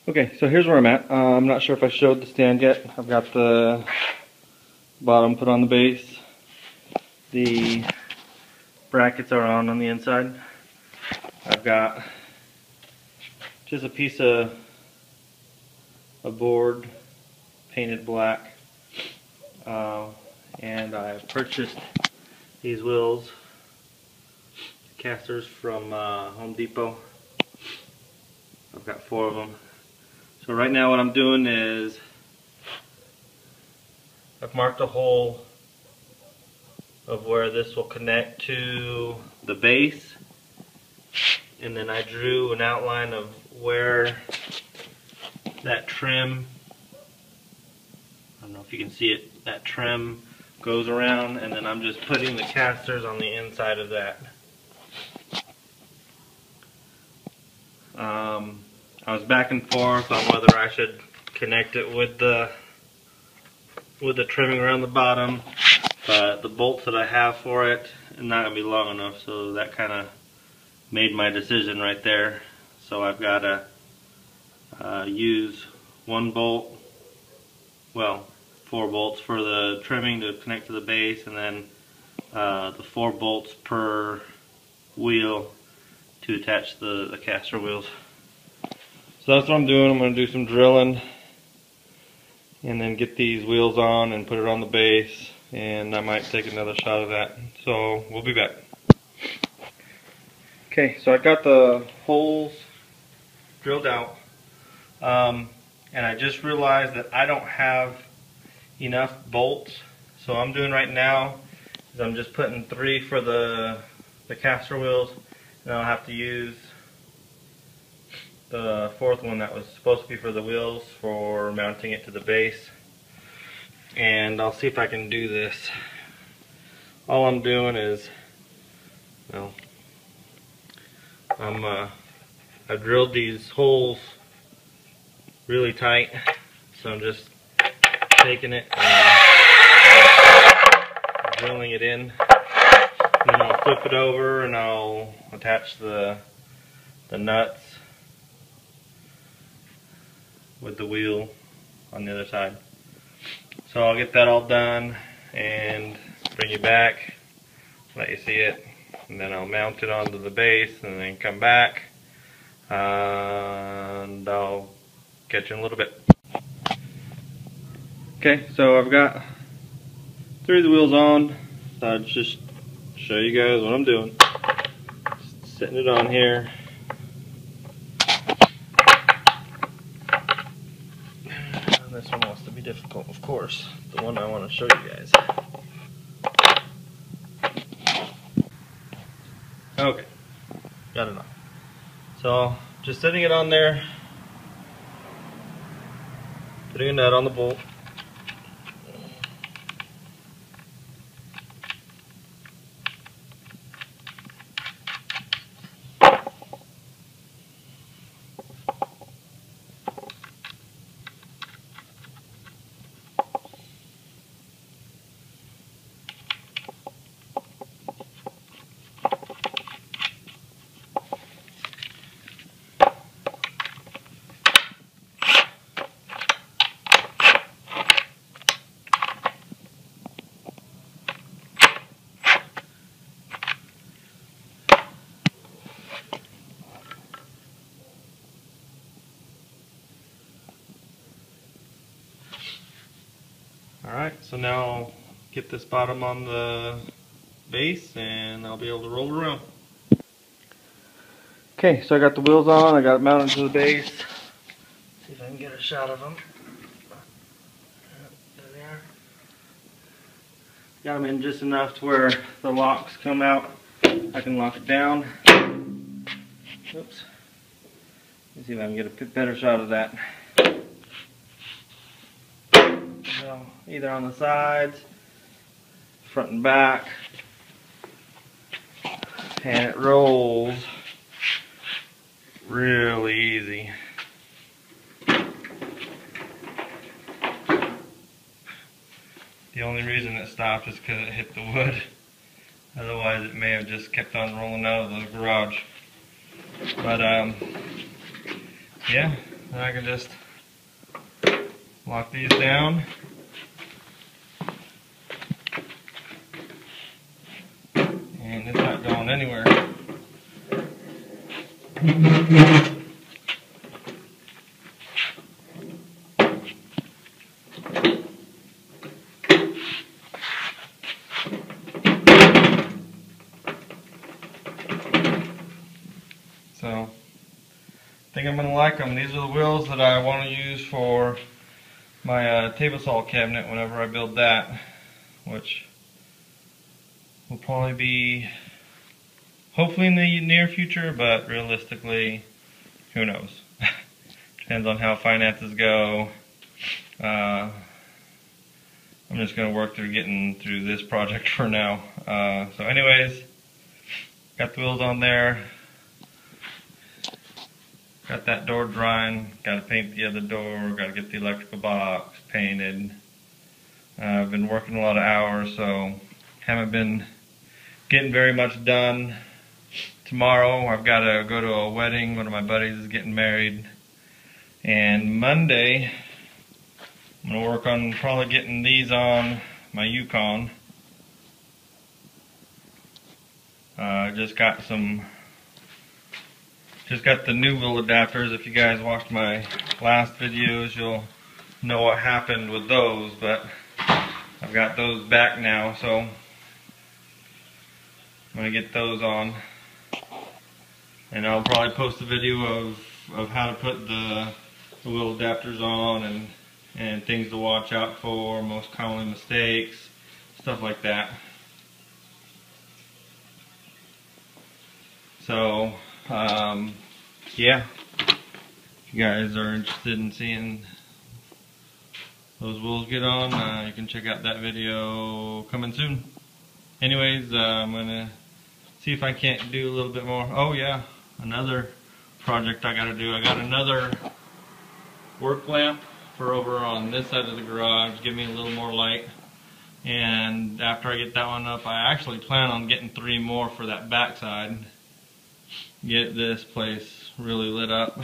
Okay, so here's where I'm at. I'm not sure if I showed the stand yet. I've got the bottom put on the base. The brackets are on the inside. I've got just a piece of a board painted black, and I purchased these wheels, casters from Home Depot. I've got 4 of them. So right now what I'm doing is I've marked a hole of where this will connect to the base, and then I drew an outline of where that trim, I don't know if you can see it, that trim goes around, and then I'm just putting the casters on the inside of that. I was back and forth on whether I should connect it with the trimming around the bottom, but the bolts that I have for it are not going to be long enough, so that kind of made my decision right there. So I've got to use 1 bolt, well, 4 bolts for the trimming to connect to the base, and then the 4 bolts per wheel to attach the caster wheels. So that's what I'm doing. I'm going to do some drilling and then get these wheels on and put it on the base, and I might take another shot of that. So we'll be back. Okay, so I got the holes drilled out, and I just realized that I don't have enough bolts. So what I'm doing right now is I'm just putting 3 for the caster wheels, and I'll have to use the 4th one that was supposed to be for the wheels for mounting it to the base. And I'll see if I can do this. All I'm doing is, well, I drilled these holes really tight, so I'm just taking it and drilling it in, and then I'll flip it over and I'll attach the nuts with the wheel on the other side. So I'll get that all done and bring you back, let you see it, and then I'll mount it onto the base and then come back, and I'll catch you in a little bit. Okay, so I've got 3 of the wheels on, so I'll just show you guys what I'm doing. Just setting it on here. This one wants to be difficult, of course, the one I want to show you guys. Okay, got enough. So, just setting it on there, putting a nut on the bolt. Alright, so now I'll get this bottom on the base and I'll be able to roll it around. Okay, so I got the wheels on, I got it mounted to the base. See if I can get a shot of them. There they are. Got them in just enough to where the locks come out. I can lock it down. Oops. Let's see if I can get a better shot of that. So, either on the sides, front and back, and it rolls really easy. The only reason it stopped is because it hit the wood. Otherwise it may have just kept on rolling out of the garage. But yeah, And I can just lock these down. And it's not going anywhere. So, I think I'm going to like them. These are the wheels that I want to use for my table saw cabinet whenever I build that, which will probably be hopefully in the near future, but realistically, who knows? Depends on how finances go. I'm just going to work through getting through this project for now. So anyways, got the wheels on there. Got that door drying. Got to paint the other door. Got to get the electrical box painted. I've been working a lot of hours, so haven't been getting very much done. Tomorrow I've got to go to a wedding. One of my buddies is getting married. And Monday I'm going to work on probably getting these on my Yukon. Just got the new wheel adapters. If you guys watched my last videos, you'll know what happened with those, but I've got those back now, so I'm going to get those on. And I'll probably post a video of how to put the wheel adapters on and things to watch out for, most commonly mistakes, stuff like that. So, yeah, if you guys are interested in seeing those wheels get on, you can check out that video coming soon. Anyways, I'm going to see if I can't do a little bit more. Oh yeah, another project I got to do. I got another work lamp for over on this side of the garage, give me a little more light. And after I get that one up, I actually plan on getting 3 more for that back side. Get this place really lit up.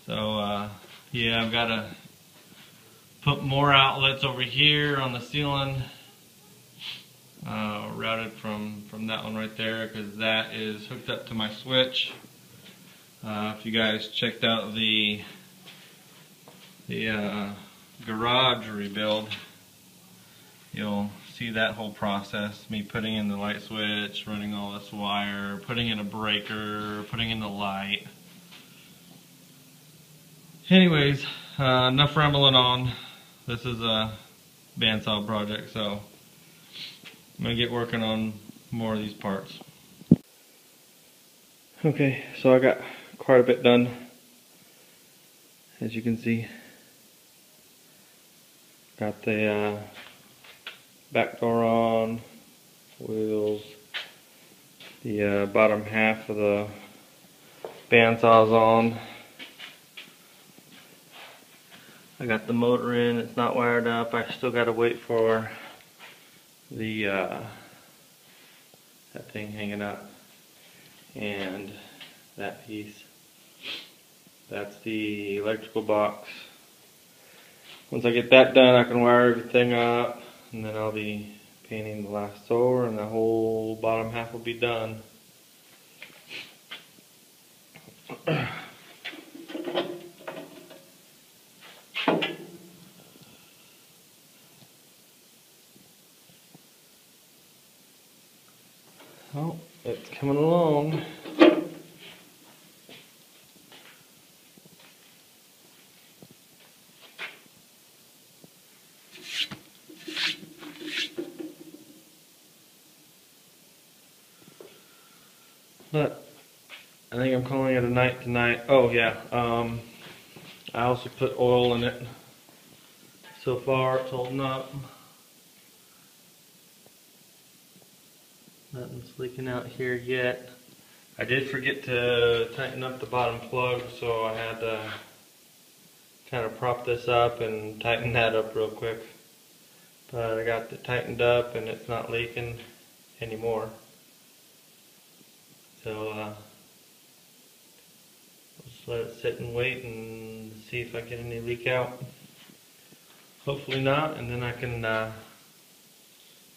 So yeah, I've got to put more outlets over here on the ceiling, routed from that one right there, because that is hooked up to my switch. If you guys checked out the garage rebuild, you'll see that whole process, me putting in the light switch, running all this wire, putting in a breaker, putting in the light. Anyways, enough rambling on. This is a bandsaw project, so I'm going to get working on more of these parts. Okay, so I got quite a bit done, as you can see. Got the back door on, wheels, the bottom half of the bandsaw's on. I got the motor in, it's not wired up. I still got to wait for the that thing hanging up, and that piece. That's the electrical box. Once I get that done, I can wire everything up, and then I'll be painting the last door, and the whole bottom half will be done. Oh, it's coming along. But I think I'm calling it a night tonight. Oh yeah, I also put oil in it. So far it's holding up. Nothing's leaking out here yet. I did forget to tighten up the bottom plug, so I had to kind of prop this up and tighten that up real quick. But I got it tightened up and it's not leaking anymore. So Just let it sit and wait and see if I get any leak out. Hopefully not, and then I can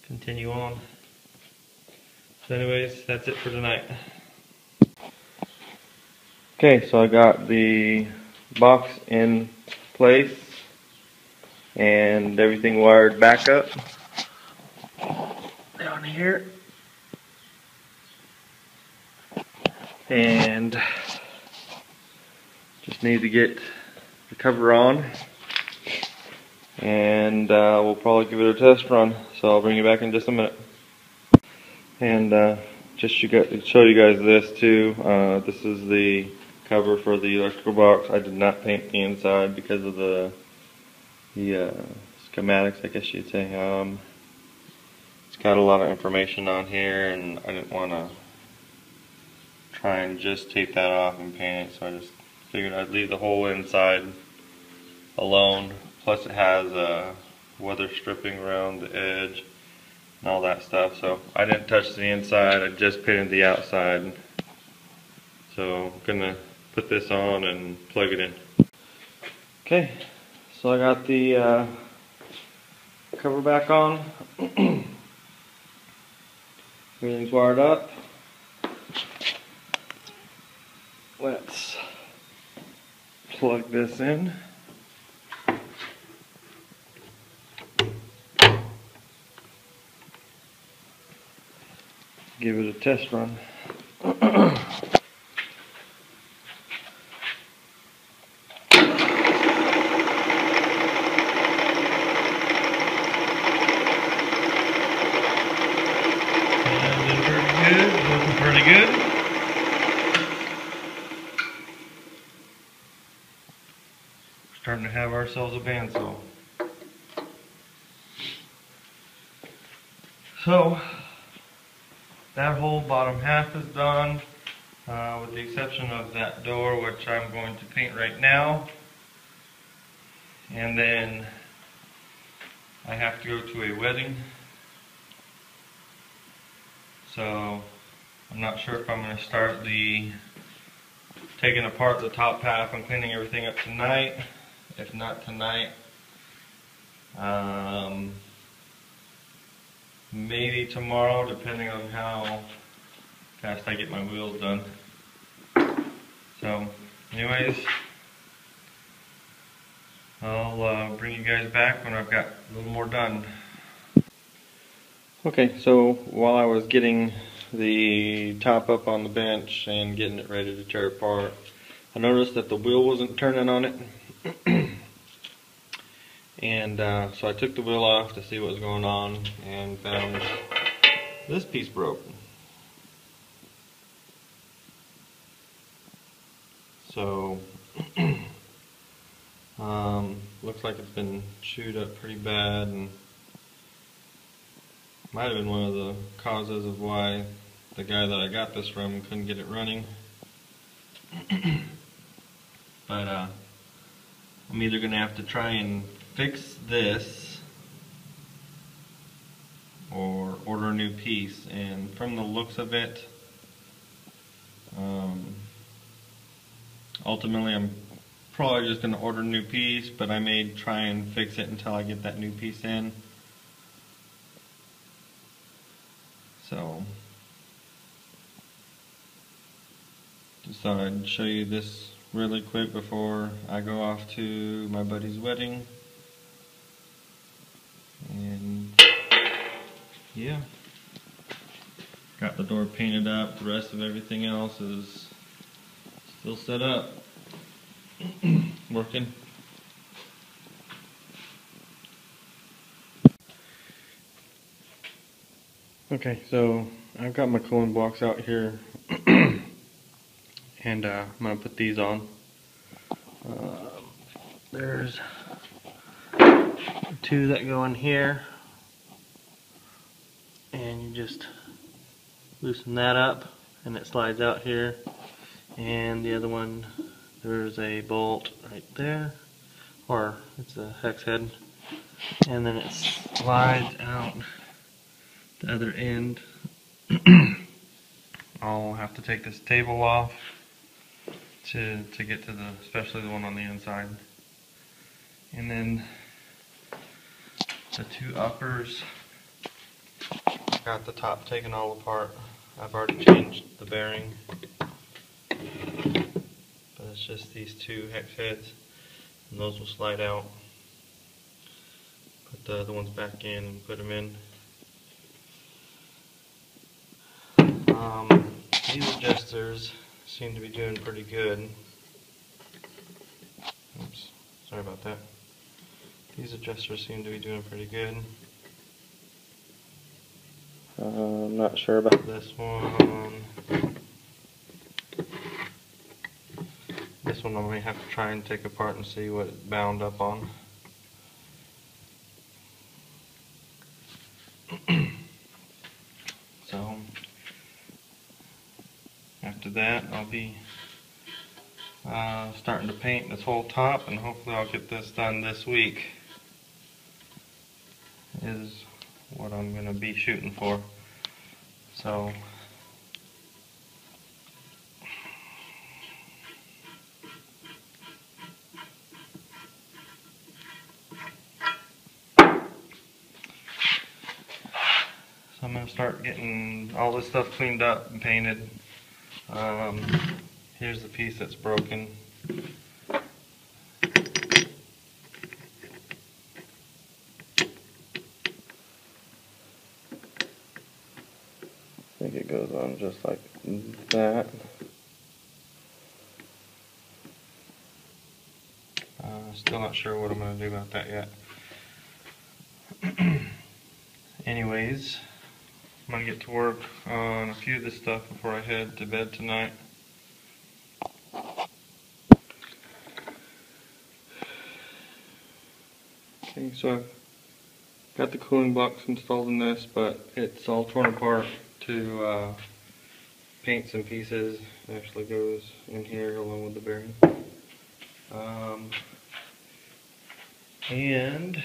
continue on. So anyways, that's it for tonight. Okay, so I got the box in place and everything wired back up down here. And just need to get the cover on, and we'll probably give it a test run, so I'll bring you back in just a minute. And just to show you guys this too, this is the cover for the electrical box. I did not paint the inside because of the schematics, I guess you'd say. It's got a lot of information on here, and I didn't want to try and just tape that off and paint it, so I just figured I'd leave the whole inside alone. Plus it has weather stripping around the edge and all that stuff, so I didn't touch the inside, I just painted the outside. So I'm gonna put this on and plug it in. Okay, so I got the cover back on. Everything's wired up. Let's plug this in. Give it a test run. Pretty good. Starting to have ourselves a bandsaw. So that whole bottom half is done, with the exception of that door, which I'm going to paint right now. And then I have to go to a wedding, so I'm not sure if I'm going to start taking apart the top half and cleaning everything up tonight. If not tonight, maybe tomorrow, depending on how fast I get my wheels done. So anyways, I'll bring you guys back when I've got a little more done. Okay, so while I was getting the top up on the bench and getting it ready to tear apart, I noticed that the wheel wasn't turning on it. And so I took the wheel off to see what was going on and found this piece broke. So looks like it's been chewed up pretty bad, and might have been one of the causes of why the guy that I got this from couldn't get it running. But I'm either going to have to try and fix this or order a new piece, and from the looks of it, ultimately I'm probably just going to order a new piece, but I may try and fix it until I get that new piece in. So just thought I'd show you this really quick before I go off to my buddy's wedding. And yeah, got the door painted up. The rest of everything else is still set up, working. Okay, so I've got my cooling blocks out here, and I'm going to put these on. There's two that go in here, and you just loosen that up and it slides out here, and the other one, there's a bolt right there, or it's a hex head, and then it slides out the other end. I'll have to take this table off to get to the, especially the one on the inside. And then the two uppers, got the top taken all apart. I've already changed the bearing, but it's just these two hex heads, and those will slide out. Put the other ones back in and put them in. These adjusters seem to be doing pretty good. Oops, sorry about that. These adjusters seem to be doing pretty good. I'm not sure about this one. This one I may have to try and take apart and see what it's bound up on. So after that, I'll be starting to paint this whole top, and hopefully I'll get this done this week, is what I'm going to be shooting for. So I'm going to start getting all this stuff cleaned up and painted. Here's the piece that's broken. I think it goes on just like that. Still not sure what I'm going to do about that yet. Anyways, I'm going to get to work on a few of this stuff before I head to bed tonight. Okay, so I've got the cooling blocks installed in this, but it's all torn apart to paint some pieces. It actually goes in here along with the bearing. And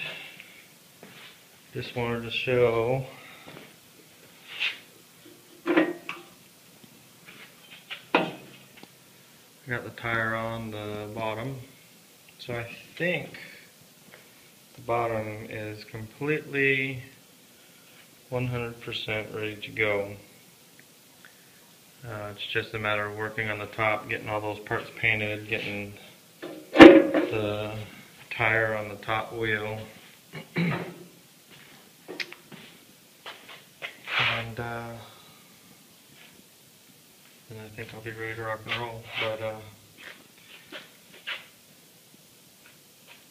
just wanted to show I got the tire on the bottom, so I think the bottom is completely 100% ready to go. It's just a matter of working on the top, getting all those parts painted, getting the tire on the top wheel, and I think I'll be ready to rock and roll. But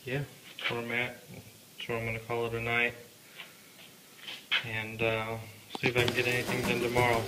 yeah, that's where I'm at. That's where I'm going to call it a night, and see if I can get anything done tomorrow.